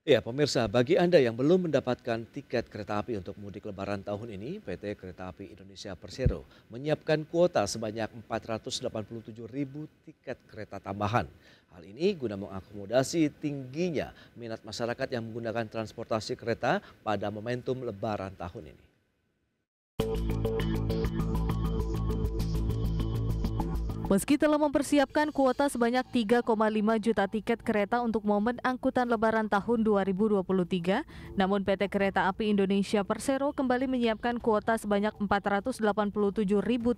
Ya, pemirsa, bagi Anda yang belum mendapatkan tiket kereta api untuk mudik Lebaran tahun ini, PT Kereta Api Indonesia Persero menyiapkan kuota sebanyak 487.000 tiket kereta tambahan. Hal ini guna mengakomodasi tingginya minat masyarakat yang menggunakan transportasi kereta pada momentum Lebaran tahun ini. Meski telah mempersiapkan kuota sebanyak 3,5 juta tiket kereta untuk momen angkutan Lebaran tahun 2023, namun PT Kereta Api Indonesia Persero kembali menyiapkan kuota sebanyak 487.000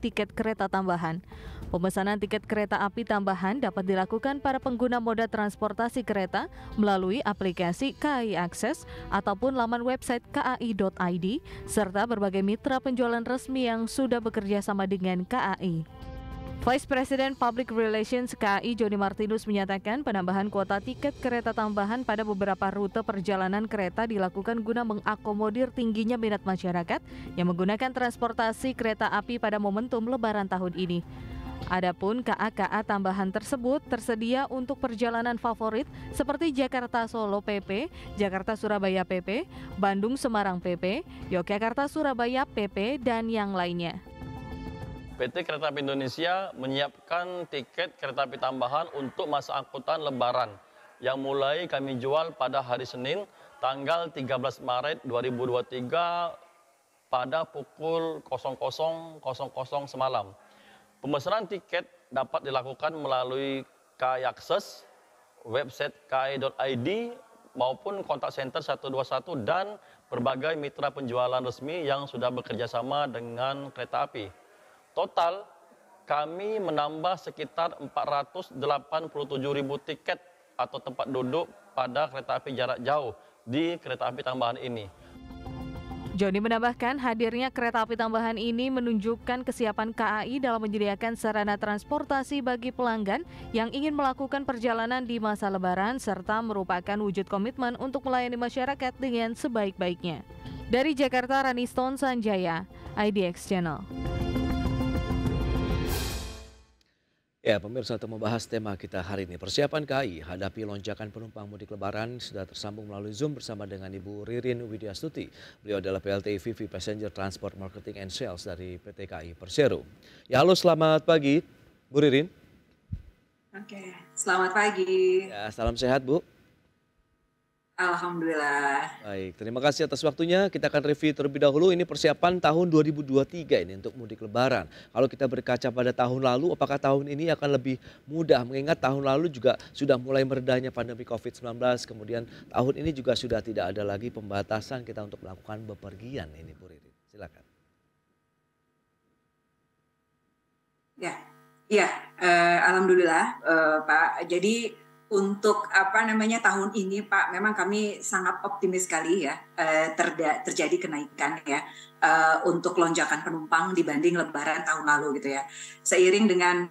tiket kereta tambahan. Pemesanan tiket kereta api tambahan dapat dilakukan para pengguna moda transportasi kereta melalui aplikasi KAI Akses ataupun laman website kai.id, serta berbagai mitra penjualan resmi yang sudah bekerja sama dengan KAI. Vice President Public Relations KAI Joni Martinus menyatakan penambahan kuota tiket kereta tambahan pada beberapa rute perjalanan kereta dilakukan guna mengakomodir tingginya minat masyarakat yang menggunakan transportasi kereta api pada momentum Lebaran tahun ini. Adapun KA-KA tambahan tersebut tersedia untuk perjalanan favorit seperti Jakarta Solo PP, Jakarta Surabaya PP, Bandung Semarang PP, Yogyakarta Surabaya PP, dan yang lainnya. PT Kereta Api Indonesia menyiapkan tiket kereta api tambahan untuk masa angkutan Lebaran yang mulai kami jual pada hari Senin tanggal 13 Maret 2023 pada pukul 00.00 semalam. Pemesanan tiket dapat dilakukan melalui KAI Akses, website kai.id maupun kontak center 121 dan berbagai mitra penjualan resmi yang sudah bekerja sama dengan kereta api. Total, kami menambah sekitar 487.000 tiket atau tempat duduk pada kereta api jarak jauh di kereta api tambahan ini. Joni menambahkan hadirnya kereta api tambahan ini menunjukkan kesiapan KAI dalam menyediakan sarana transportasi bagi pelanggan yang ingin melakukan perjalanan di masa Lebaran serta merupakan wujud komitmen untuk melayani masyarakat dengan sebaik-baiknya. Dari Jakarta, Raniston Sanjaya, IDX Channel. Ya, pemirsa, untuk membahas tema kita hari ini, persiapan KAI hadapi lonjakan penumpang mudik Lebaran, sudah tersambung melalui Zoom bersama dengan Ibu Ririn Widyastuti. Beliau adalah PLT VP Passenger Transport Marketing and Sales dari PT KAI Persero. Ya, halo, selamat pagi, Bu Ririn. Oke, selamat pagi. Ya, salam sehat, Bu. Alhamdulillah. Baik, terima kasih atas waktunya. Kita akan review terlebih dahulu ini persiapan tahun 2023 ini untuk mudik Lebaran. Kalau kita berkaca pada tahun lalu, apakah tahun ini akan lebih mudah? Mengingat tahun lalu juga sudah mulai meredanya pandemi COVID-19, kemudian tahun ini juga sudah tidak ada lagi pembatasan kita untuk melakukan bepergian ini, Bu Ririn. Silakan. Ya, iya, alhamdulillah, Pak. Jadi untuk tahun ini, Pak, memang kami sangat optimis sekali ya, terjadi kenaikan ya, untuk lonjakan penumpang dibanding Lebaran tahun lalu gitu ya. Seiring dengan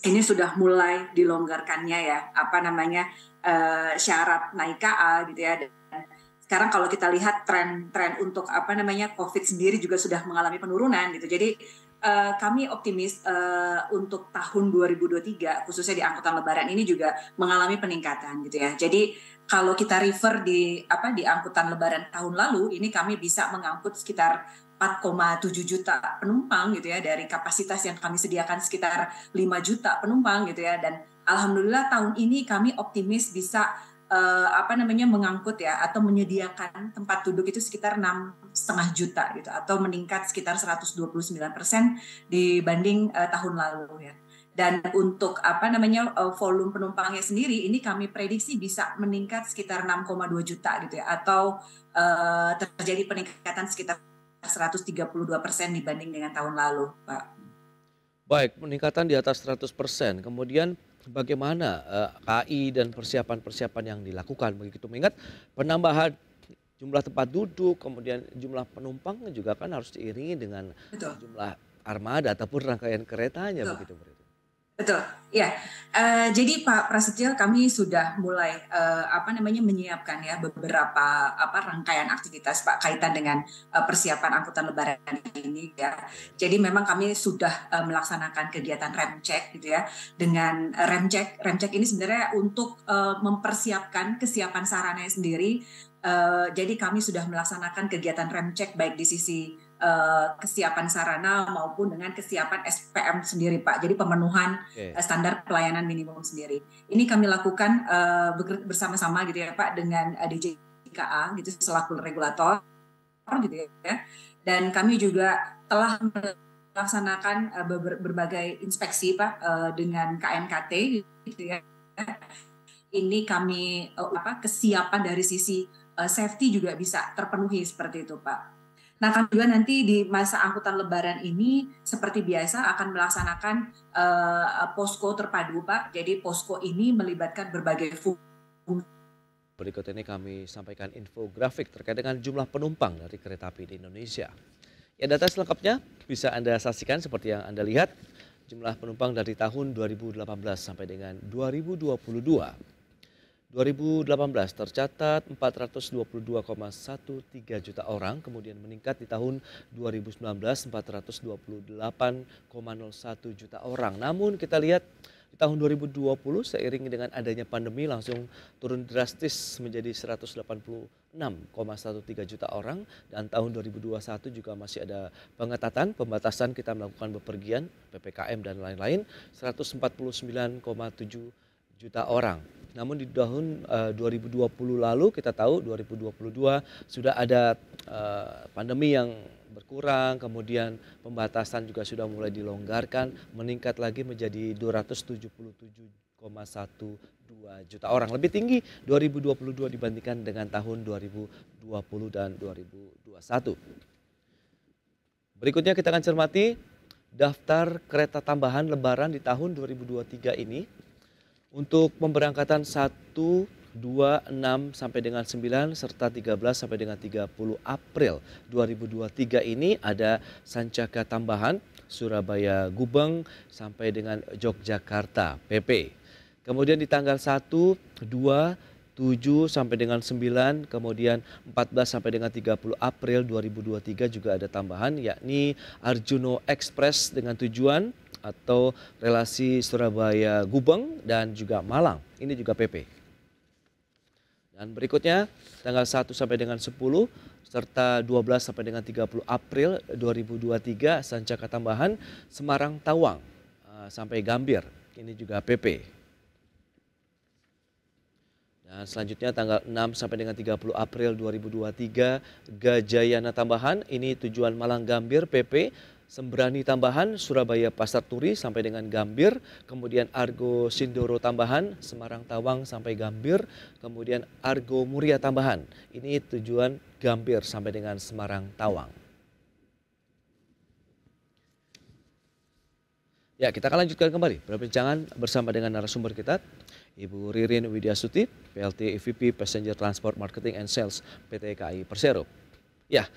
ini sudah mulai dilonggarkannya ya, syarat naik KA gitu ya. Dan sekarang kalau kita lihat tren untuk COVID sendiri juga sudah mengalami penurunan gitu. Jadi kami optimis untuk tahun 2023 khususnya di angkutan Lebaran ini juga mengalami peningkatan gitu ya. Jadi kalau kita refer di angkutan Lebaran tahun lalu ini kami bisa mengangkut sekitar 4,7 juta penumpang gitu ya, dari kapasitas yang kami sediakan sekitar 5 juta penumpang gitu ya. Dan alhamdulillah tahun ini kami optimis bisa mengangkut ya atau menyediakan tempat duduk itu sekitar 6,5 juta gitu, atau meningkat sekitar 129% dibanding tahun lalu ya. Dan untuk volume penumpangnya sendiri ini kami prediksi bisa meningkat sekitar 6,2 juta gitu ya, atau terjadi peningkatan sekitar 132% dibanding dengan tahun lalu, Pak. Baik, peningkatan di atas 100%. Kemudian bagaimana KAI dan persiapan-persiapan yang dilakukan begitu, mengingat penambahan jumlah tempat duduk, kemudian jumlah penumpang juga kan harus diiringi dengan Betul. jumlah armada ataupun rangkaian keretanya, Betul. begitu, Bu Ririn. Betul, ya. Jadi Pak Prasetyo, kami sudah mulai menyiapkan ya beberapa rangkaian aktivitas Pak kaitan dengan persiapan angkutan Lebaran ini ya. Jadi memang kami sudah melaksanakan kegiatan rem cek gitu ya. Dengan rem cek ini sebenarnya untuk mempersiapkan kesiapan sarananya sendiri. Jadi kami sudah melaksanakan kegiatan rem cek baik di sisi kesiapan sarana maupun dengan kesiapan SPM sendiri Pak. Jadi pemenuhan standar pelayanan minimum sendiri. Ini kami lakukan bersama-sama gitu ya Pak dengan DJKA gitu selaku regulator gitu ya. Dan kami juga telah melaksanakan berbagai inspeksi Pak dengan KNKT gitu ya. Ini kami kesiapan dari sisi safety juga bisa terpenuhi seperti itu Pak. Nah, kami juga nanti di masa angkutan Lebaran ini seperti biasa akan melaksanakan posko terpadu, Pak. Jadi posko ini melibatkan berbagai fungsi. Berikut ini kami sampaikan infografik terkait dengan jumlah penumpang dari kereta api di Indonesia. Ya, data selengkapnya bisa Anda saksikan seperti yang Anda lihat. Jumlah penumpang dari tahun 2018 sampai dengan 2022. 2018 tercatat 422,13 juta orang, kemudian meningkat di tahun 2019 428,01 juta orang. Namun kita lihat di tahun 2020 seiring dengan adanya pandemi langsung turun drastis menjadi 186,13 juta orang, dan tahun 2021 juga masih ada pembatasan kita melakukan bepergian, PPKM dan lain-lain 149,7 juta orang. Namun di tahun 2020 lalu kita tahu 2022 sudah ada pandemi yang berkurang, kemudian pembatasan juga sudah mulai dilonggarkan, meningkat lagi menjadi 277,12 juta orang. Lebih tinggi 2022 dibandingkan dengan tahun 2020 dan 2021. Berikutnya kita akan cermati daftar kereta tambahan Lebaran di tahun 2023 ini. Untuk pemberangkatan 1, 2, 6 sampai dengan 9 serta 13 sampai dengan 30 April 2023 ini ada Sancaka tambahan Surabaya Gubeng sampai dengan Yogyakarta PP. Kemudian di tanggal 1, 2, 7 sampai dengan 9, kemudian 14 sampai dengan 30 April 2023 juga ada tambahan, yakni Arjuno Express dengan tujuan atau relasi Surabaya Gubeng dan juga Malang. Ini juga PP. Dan berikutnya tanggal 1 sampai dengan 10 serta 12 sampai dengan 30 April 2023 Sancaka tambahan Semarang Tawang sampai Gambir. Ini juga PP. Dan selanjutnya tanggal 6 sampai dengan 30 April 2023 Gajayana tambahan, ini tujuan Malang Gambir PP. Sembrani tambahan Surabaya Pasar Turi sampai dengan Gambir, kemudian Argo Sindoro tambahan Semarang Tawang sampai Gambir, kemudian Argo Muria tambahan, ini tujuan Gambir sampai dengan Semarang Tawang. Ya, kita akan lanjutkan kembali perbincangan bersama dengan narasumber kita, Ibu Ririn Widyasuti, PLT EVP Passenger Transport Marketing and Sales PT KAI Persero. Ya,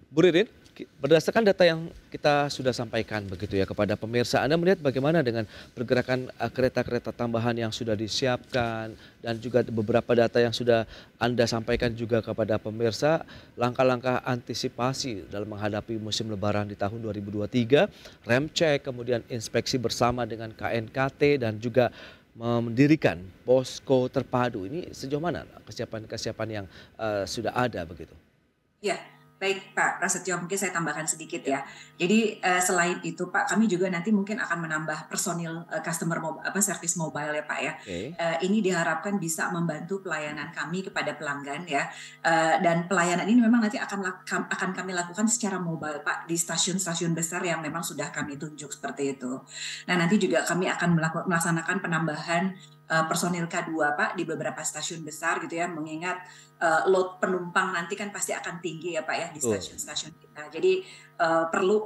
Bu Ririn, berdasarkan data yang kita sudah sampaikan begitu ya kepada pemirsa, Anda melihat bagaimana dengan pergerakan kereta-kereta tambahan yang sudah disiapkan dan juga beberapa data yang sudah Anda sampaikan juga kepada pemirsa, langkah-langkah antisipasi dalam menghadapi musim lebaran di tahun 2023, rem cek, kemudian inspeksi bersama dengan KNKT dan juga mendirikan posko terpadu. Ini sejauh mana kesiapan-kesiapan yang sudah ada begitu? Ya. Baik Pak Prasetyo, mungkin saya tambahkan sedikit ya. Jadi selain itu Pak, kami juga nanti mungkin akan menambah personil service mobile ya Pak ya. Ini diharapkan bisa membantu pelayanan kami kepada pelanggan ya. Dan pelayanan ini memang nanti akan kami lakukan secara mobile Pak di stasiun-stasiun besar yang memang sudah kami tunjuk seperti itu. Nah nanti juga kami akan melaksanakan penambahan personil K2 Pak di beberapa stasiun besar gitu ya, mengingat load penumpang nanti kan pasti akan tinggi ya Pak ya di stasiun-stasiun kita. Jadi perlu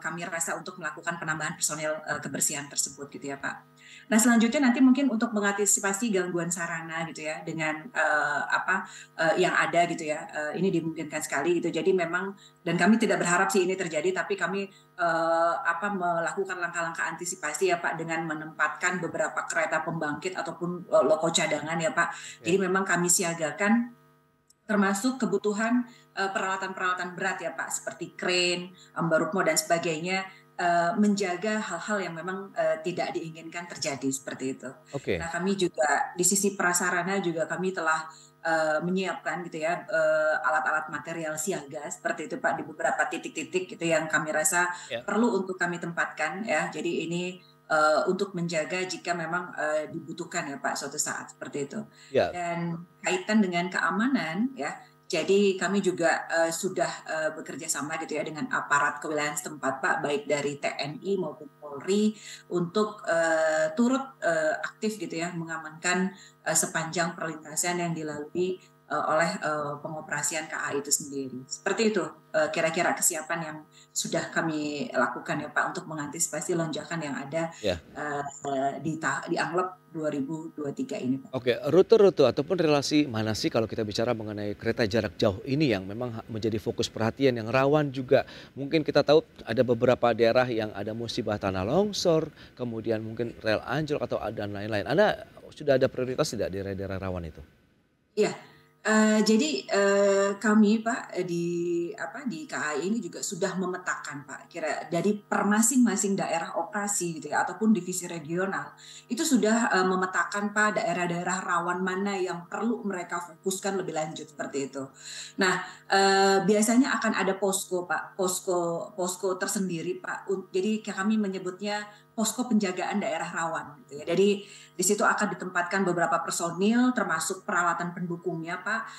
kami rasa untuk melakukan penambahan personil kebersihan tersebut gitu ya Pak. Nah, selanjutnya nanti mungkin untuk mengantisipasi gangguan sarana gitu ya dengan yang ada gitu ya, ini dimungkinkan sekali gitu. Jadi memang, dan kami tidak berharap sih ini terjadi, tapi kami melakukan langkah-langkah antisipasi ya Pak, dengan menempatkan beberapa kereta pembangkit ataupun loko cadangan ya Pak. Jadi memang kami siagakan termasuk kebutuhan peralatan-peralatan berat ya Pak, seperti crane, ambarukmo dan sebagainya, menjaga hal-hal yang memang tidak diinginkan terjadi seperti itu. Oke. Nah, kami juga di sisi prasarana juga kami telah menyiapkan gitu ya alat-alat material siaga seperti itu Pak, di beberapa titik-titik gitu yang kami rasa Ya. perlu untuk kami tempatkan ya. Jadi ini untuk menjaga jika memang dibutuhkan ya Pak suatu saat seperti itu. Ya. Dan kaitan dengan keamanan ya, jadi kami juga sudah bekerja sama gitu ya dengan aparat kewilayahan setempat Pak, baik dari TNI maupun Polri untuk turut aktif gitu ya mengamankan sepanjang perlintasan yang dilalui oleh pengoperasian KA itu sendiri. Seperti itu kira-kira kesiapan yang sudah kami lakukan ya Pak untuk mengantisipasi lonjakan yang ada Ya. di Anglop 2023 ini Pak. Oke, rute-rute ataupun relasi mana sih kalau kita bicara mengenai kereta jarak jauh ini yang memang menjadi fokus perhatian, yang rawan juga? Mungkin kita tahu ada beberapa daerah yang ada musibah tanah longsor, kemudian mungkin rel anjlok atau dan lain-lain. Anda sudah ada prioritas tidak di daerah rawan itu? Iya, jadi kami Pak di KAI ini juga sudah memetakan Pak, dari per masing-masing daerah operasi gitu ya ataupun divisi regional itu sudah memetakan Pak daerah-daerah rawan mana yang perlu mereka fokuskan lebih lanjut seperti itu. Nah, biasanya akan ada posko Pak, posko tersendiri Pak. Jadi kami menyebutnya posko penjagaan daerah rawan gitu ya. Jadi di situ akan ditempatkan beberapa personil termasuk peralatan pendukungnya Pak.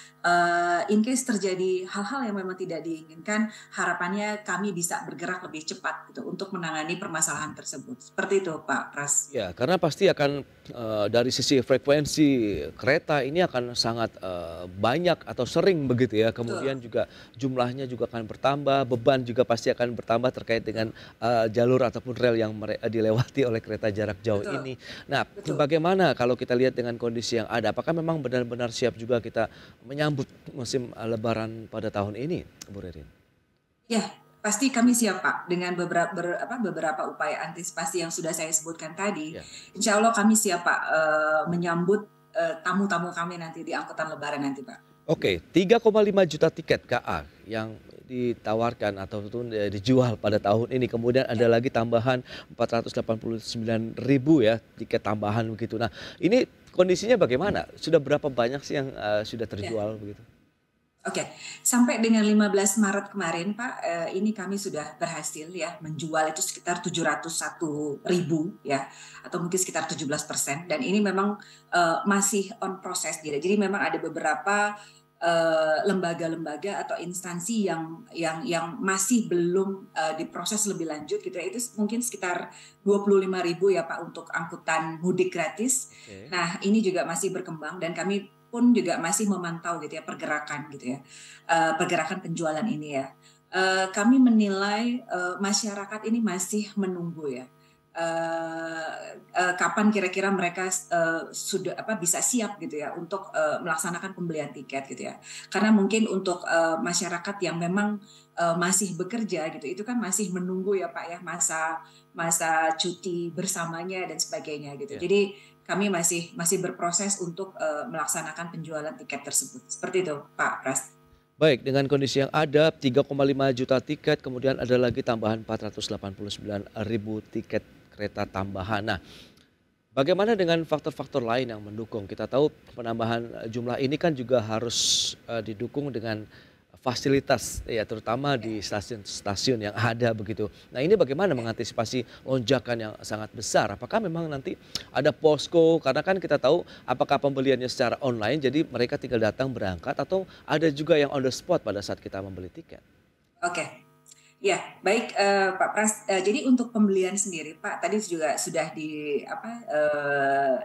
In case terjadi hal-hal yang memang tidak diinginkan, harapannya kami bisa bergerak lebih cepat gitu untuk menangani permasalahan tersebut. Seperti itu Pak Pras. Ya, karena pasti akan dari sisi frekuensi kereta ini akan sangat banyak atau sering begitu ya. Kemudian juga jumlahnya juga akan bertambah, beban juga pasti akan bertambah terkait dengan jalur ataupun rel yang dilewati oleh kereta jarak jauh ini. Nah, bagaimana kalau kita lihat dengan kondisi yang ada? Apakah memang benar-benar siap juga kita menyambut musim Lebaran pada tahun ini, Bu Ririn? Ya, pasti kami siap Pak dengan beberapa upaya antisipasi yang sudah saya sebutkan tadi. Ya. Insya Allah kami siap Pak menyambut tamu-tamu kami nanti di angkutan Lebaran nanti Pak. Oke, 3,5 juta tiket KA yang ditawarkan ataupun dijual pada tahun ini. Kemudian ada lagi tambahan 489.000 ya tiket tambahan begitu. Nah, ini kondisinya bagaimana? Sudah berapa banyak sih yang sudah terjual begitu? Oke, sampai dengan 15 Maret kemarin Pak, ini kami sudah berhasil ya menjual itu sekitar 701.000 ya, atau mungkin sekitar 17%. Dan ini memang masih on proses. Jadi memang ada beberapa lembaga-lembaga atau instansi yang masih belum diproses lebih lanjut gitu ya. Itu mungkin sekitar 25.000 ya Pak untuk angkutan mudik gratis. Okay. Nah, ini juga masih berkembang dan kami pun juga masih memantau gitu ya pergerakan gitu ya, pergerakan penjualan ini ya. Kami menilai masyarakat ini masih menunggu ya. Kapan kira-kira mereka sudah bisa siap gitu ya untuk melaksanakan pembelian tiket gitu ya. Karena mungkin untuk masyarakat yang memang masih bekerja gitu, itu kan masih menunggu ya Pak ya masa cuti bersamanya dan sebagainya gitu. Yeah. Jadi kami masih berproses untuk melaksanakan penjualan tiket tersebut. Seperti itu Pak Pras. Baik, dengan kondisi yang ada 3,5 juta tiket, kemudian ada lagi tambahan 489.000 tiket kereta tambahan. Nah, bagaimana dengan faktor-faktor lain yang mendukung? Kita tahu penambahan jumlah ini kan juga harus didukung dengan fasilitas ya, terutama di stasiun-stasiun yang ada begitu. Nah, ini bagaimana mengantisipasi lonjakan yang sangat besar? Apakah memang nanti ada posko? Karena kan kita tahu apakah pembeliannya secara online, jadi mereka tinggal datang berangkat, atau ada juga yang on the spot pada saat kita membeli tiket? Oke. Ya, baik Pak Pras. Jadi untuk pembelian sendiri, Pak, tadi juga sudah di apa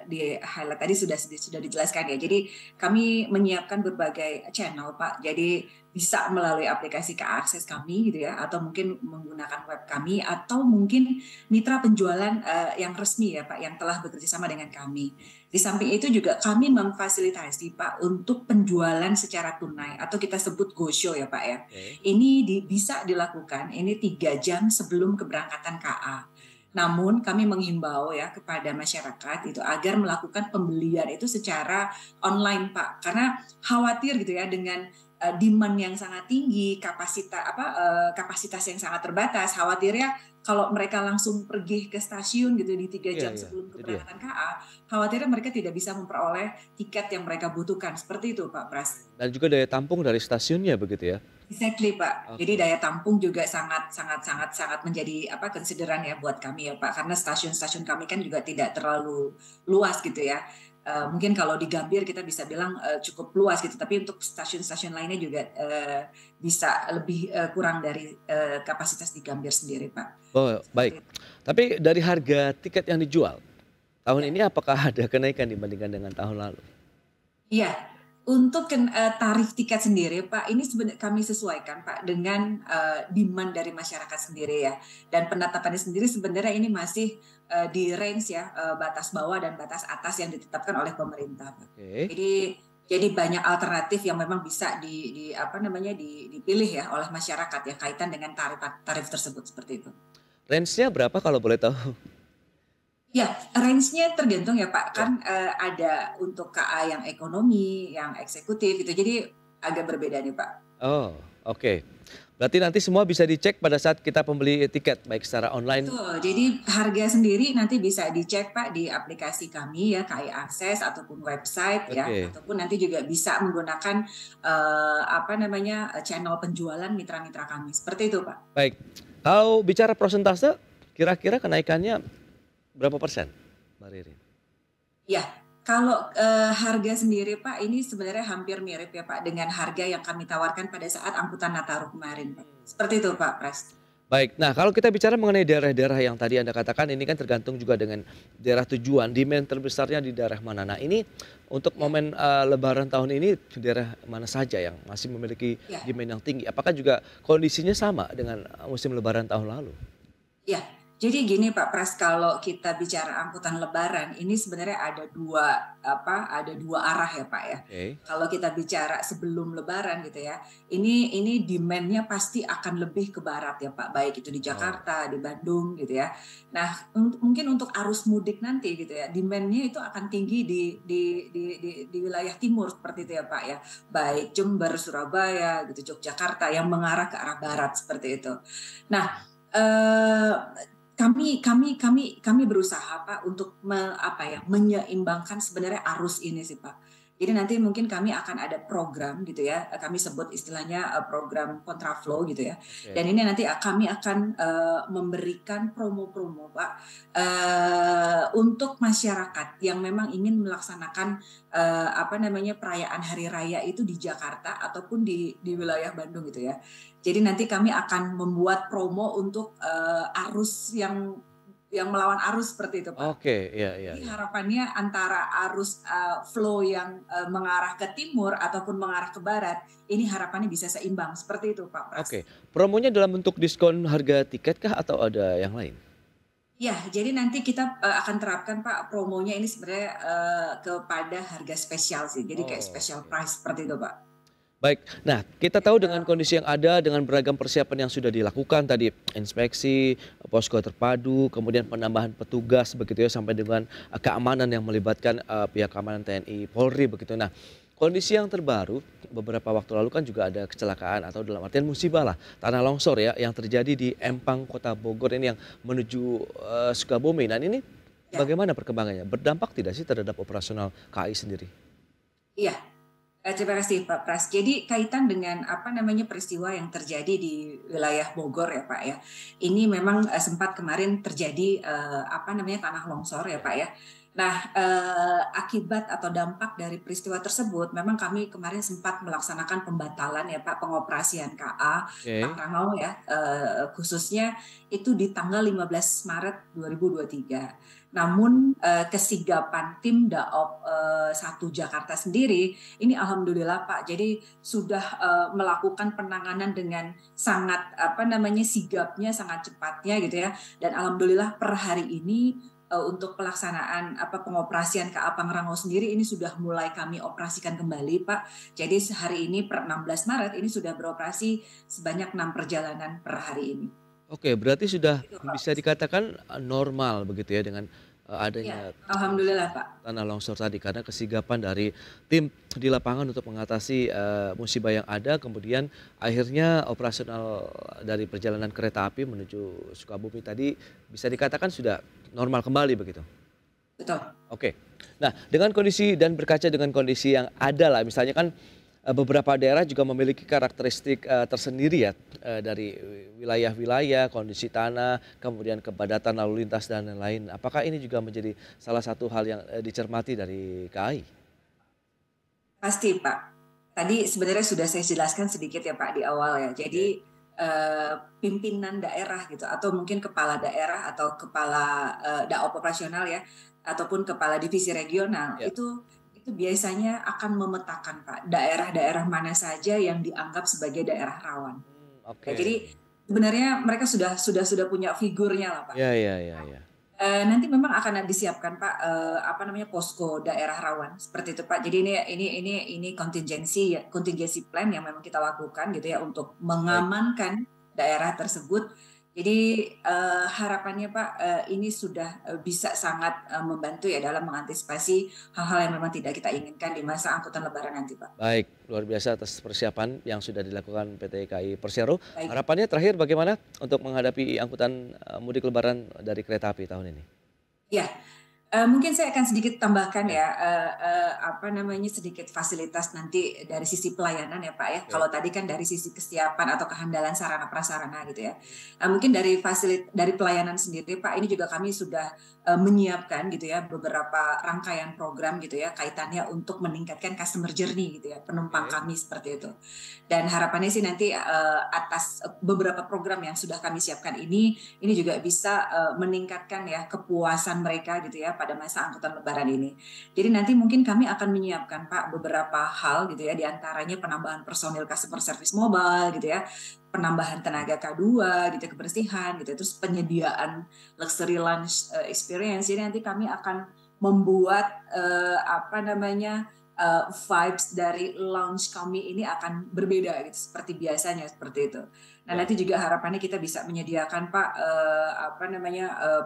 di highlight tadi sudah dijelaskan ya. Jadi kami menyiapkan berbagai channel, Pak. Jadi bisa melalui aplikasi Akses kami gitu ya, atau mungkin menggunakan web kami, atau mungkin mitra penjualan yang resmi ya, Pak, yang telah bekerja sama dengan kami. Di samping itu juga kami memfasilitasi Pak untuk penjualan secara tunai atau kita sebut go show ya Pak ya. Ini bisa dilakukan ini 3 jam sebelum keberangkatan KA. Namun kami menghimbau ya kepada masyarakat itu agar melakukan pembelian itu secara online Pak, karena khawatir gitu ya dengan demand yang sangat tinggi, kapasitas yang sangat terbatas, khawatirnya kalau mereka langsung pergi ke stasiun gitu di 3 jam sebelum keberangkatan KA, khawatirnya mereka tidak bisa memperoleh tiket yang mereka butuhkan. Seperti itu Pak Pras. Dan juga daya tampung dari stasiunnya begitu ya? Exactly Pak. Jadi daya tampung juga sangat menjadi konsideran ya buat kami ya Pak, karena stasiun-stasiun kami kan juga tidak terlalu luas gitu ya. Mungkin kalau di Gambir kita bisa bilang cukup luas gitu, tapi untuk stasiun-stasiun lainnya juga bisa lebih kurang dari kapasitas di Gambir sendiri Pak. Oh baik, tapi dari harga tiket yang dijual tahun ini apakah ada kenaikan dibandingkan dengan tahun lalu? Iya, untuk tarif tiket sendiri Pak, ini sebenarnya kami sesuaikan Pak dengan demand dari masyarakat sendiri ya. Dan penetapannya sendiri sebenarnya ini masih di range ya, batas bawah dan batas atas yang ditetapkan oleh pemerintah Pak. Jadi banyak alternatif yang memang bisa dipilih ya oleh masyarakat ya kaitan dengan tarif tersebut seperti itu. Range-nya berapa kalau boleh tahu? Ya, range-nya tergantung ya Pak, kan ada untuk KA yang ekonomi, yang eksekutif gitu, jadi agak berbeda nih Pak. Oh oke, berarti nanti semua bisa dicek pada saat kita pembeli tiket, baik secara online. Betul, jadi harga sendiri nanti bisa dicek Pak di aplikasi kami ya, KAI Akses ataupun website ya, ataupun nanti juga bisa menggunakan channel penjualan mitra-mitra kami, seperti itu Pak. Baik, kalau bicara persentase, kira-kira kenaikannya berapa persen, Mbak Ririn? Ya, kalau harga sendiri Pak, ini sebenarnya hampir mirip ya Pak dengan harga yang kami tawarkan pada saat angkutan Nataru kemarin Pak. Seperti itu Pak Pras. Baik, nah kalau kita bicara mengenai daerah-daerah yang tadi Anda katakan, ini kan tergantung juga dengan daerah tujuan, demand terbesarnya di daerah mana. Nah ini untuk momen Lebaran tahun ini daerah mana saja yang masih memiliki demand yang tinggi? Apakah juga kondisinya sama dengan musim Lebaran tahun lalu? Ya, jadi gini Pak Pras, kalau kita bicara angkutan Lebaran, ini sebenarnya ada dua arah ya Pak ya. Kalau kita bicara sebelum Lebaran gitu ya, ini demand-nya pasti akan lebih ke barat ya Pak, baik itu di Jakarta, di Bandung gitu ya. Nah, mungkin untuk arus mudik nanti gitu ya, demand-nya itu akan tinggi di wilayah timur seperti itu ya Pak ya, baik Jember, Surabaya gitu, Yogyakarta yang mengarah ke arah barat seperti itu. Nah, kami berusaha Pak untuk menyeimbangkan sebenarnya arus ini sih Pak. Jadi nanti mungkin kami akan ada program gitu ya, kami sebut istilahnya program kontraflow gitu ya. Dan ini nanti kami akan memberikan promo-promo Pak untuk masyarakat yang memang ingin melaksanakan perayaan hari raya itu di Jakarta ataupun di wilayah Bandung gitu ya. Jadi nanti kami akan membuat promo untuk arus yang melawan arus seperti itu Pak. Jadi harapannya antara arus flow yang mengarah ke timur ataupun mengarah ke barat, ini harapannya bisa seimbang seperti itu Pak Pras. Promonya dalam bentuk diskon harga tiket kah atau ada yang lain? Ya, jadi nanti kita akan terapkan Pak promonya ini sebenarnya kepada harga spesial sih, jadi kayak special price seperti itu Pak. Baik, nah kita tahu dengan kondisi yang ada, dengan beragam persiapan yang sudah dilakukan tadi, inspeksi, posko terpadu, kemudian penambahan petugas begitu ya, sampai dengan keamanan yang melibatkan pihak keamanan TNI, Polri begitu. Nah, kondisi yang terbaru beberapa waktu lalu kan juga ada kecelakaan atau dalam artian musibah lah, tanah longsor ya yang terjadi di Empang, Kota Bogor ini yang menuju Sukabumi. Nah ini bagaimana perkembangannya? Berdampak tidak sih terhadap operasional KAI sendiri? Iya. Terima kasih Pak Pras. Jadi kaitan dengan peristiwa yang terjadi di wilayah Bogor ya Pak ya. Ini memang sempat kemarin terjadi tanah longsor ya Pak ya. Nah, akibat atau dampak dari peristiwa tersebut, memang kami kemarin sempat melaksanakan pembatalan ya Pak, pengoperasian KA Oke. Pangrango ya, khususnya itu di tanggal 15 Maret 2023. Namun, kesigapan tim Daop 1 Jakarta sendiri, ini alhamdulillah Pak, jadi sudah melakukan penanganan dengan sangat sigapnya, sangat cepatnya gitu ya. Dan alhamdulillah per hari ini untuk pelaksanaan pengoperasian KA Pangrango sendiri ini sudah mulai kami operasikan kembali Pak. Jadi hari ini per 16 Maret ini sudah beroperasi sebanyak 6 perjalanan per hari ini. Oke, berarti sudah Itu bisa Pak. dikatakan normal begitu ya dengan Ya, adanya alhamdulillah Pak. tanah longsor tadi karena kesigapan dari tim di lapangan untuk mengatasi musibah yang ada, kemudian akhirnya operasional dari perjalanan kereta api menuju Sukabumi tadi bisa dikatakan sudah normal kembali begitu. Betul. Oke. Nah, dengan kondisi dan berkaca dengan kondisi yang ada lah, misalnya kan beberapa daerah juga memiliki karakteristik tersendiri ya dari wilayah-wilayah, kondisi tanah, kemudian kepadatan lalu lintas dan lain-lain. Apakah ini juga menjadi salah satu hal yang dicermati dari KAI? Pasti Pak. Tadi sebenarnya sudah saya jelaskan sedikit ya Pak di awal ya. Jadi Oke. pimpinan daerah gitu atau mungkin kepala daerah atau kepala daop operasional ya ataupun kepala divisi regional Ya. itu biasanya akan memetakan Pak daerah-daerah mana saja yang dianggap sebagai daerah rawan. Ya, Oke. jadi sebenarnya mereka sudah punya figurnya lah Pak. Ya, ya, ya, ya. Nanti memang akan disiapkan Pak, posko daerah rawan seperti itu Pak. Jadi ini contingency plan yang memang kita lakukan gitu ya untuk Baik. mengamankan daerah tersebut. Jadi harapannya Pak, ini sudah bisa sangat membantu ya dalam mengantisipasi hal-hal yang memang tidak kita inginkan di masa angkutan Lebaran nanti Pak. Baik, luar biasa atas persiapan yang sudah dilakukan PT KAI Persero. Baik. Harapannya terakhir bagaimana untuk menghadapi angkutan mudik lebaran dari kereta api tahun ini? Ya. Mungkin saya akan sedikit tambahkan Ya, ya, sedikit fasilitas nanti dari sisi pelayanan ya Pak ya. oke. Kalau tadi kan dari sisi kesiapan atau kehandalan sarana prasarana gitu ya. Mungkin dari pelayanan sendiri Pak, ini juga kami sudah menyiapkan gitu ya beberapa rangkaian program gitu ya kaitannya untuk meningkatkan customer journey gitu ya penumpang Oke. kami seperti itu. Dan harapannya sih nanti atas beberapa program yang sudah kami siapkan ini juga bisa meningkatkan ya kepuasan mereka gitu ya pada masa angkutan Lebaran ini. Jadi nanti mungkin kami akan menyiapkan Pak beberapa hal gitu ya, diantaranya penambahan personil customer service mobile gitu ya, penambahan tenaga K2 gitu, kebersihan gitu, terus penyediaan luxury lunch experience. Jadi nanti kami akan membuat vibes dari lounge kami ini akan berbeda gitu seperti biasanya seperti itu. Nah, Ya. nanti juga harapannya kita bisa menyediakan Pak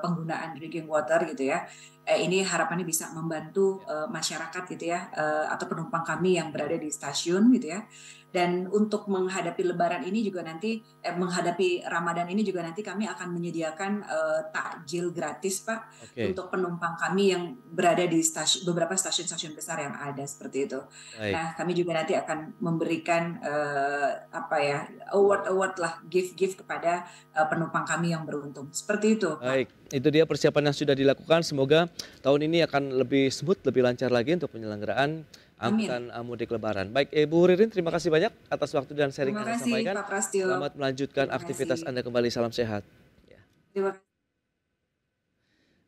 penggunaan drinking water gitu ya. Ini harapannya bisa membantu masyarakat gitu ya atau penumpang kami yang berada di stasiun gitu ya. Dan untuk menghadapi Lebaran ini juga nanti menghadapi Ramadan ini juga nanti kami akan menyediakan takjil gratis Pak Oke. untuk penumpang kami yang berada di beberapa stasiun-stasiun besar yang ada seperti itu. Baik. Nah, kami juga nanti akan memberikan award lah, gift kepada penumpang kami yang beruntung. Seperti itu, Baik, Pak. itu dia persiapan yang sudah dilakukan. Semoga tahun ini akan lebih smooth, lebih lancar lagi untuk penyelenggaraan Amin. angkutan mudik Lebaran. Baik, Ibu Ririn, terima kasih banyak atas waktu dan sharing Terima yang Anda kasih sampaikan. Pak Prastyo. Selamat melanjutkan Terima aktivitas kasih. Anda kembali. Salam sehat. Ya. Terima kasih.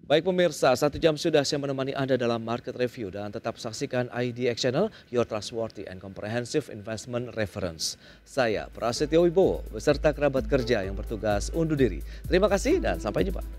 Baik pemirsa, 1 jam sudah saya menemani Anda dalam Market Review dan tetap saksikan IDX Channel, your trustworthy and comprehensive investment reference. Saya Prasetyo Wibowo beserta kerabat kerja yang bertugas undur diri. Terima kasih dan sampai jumpa.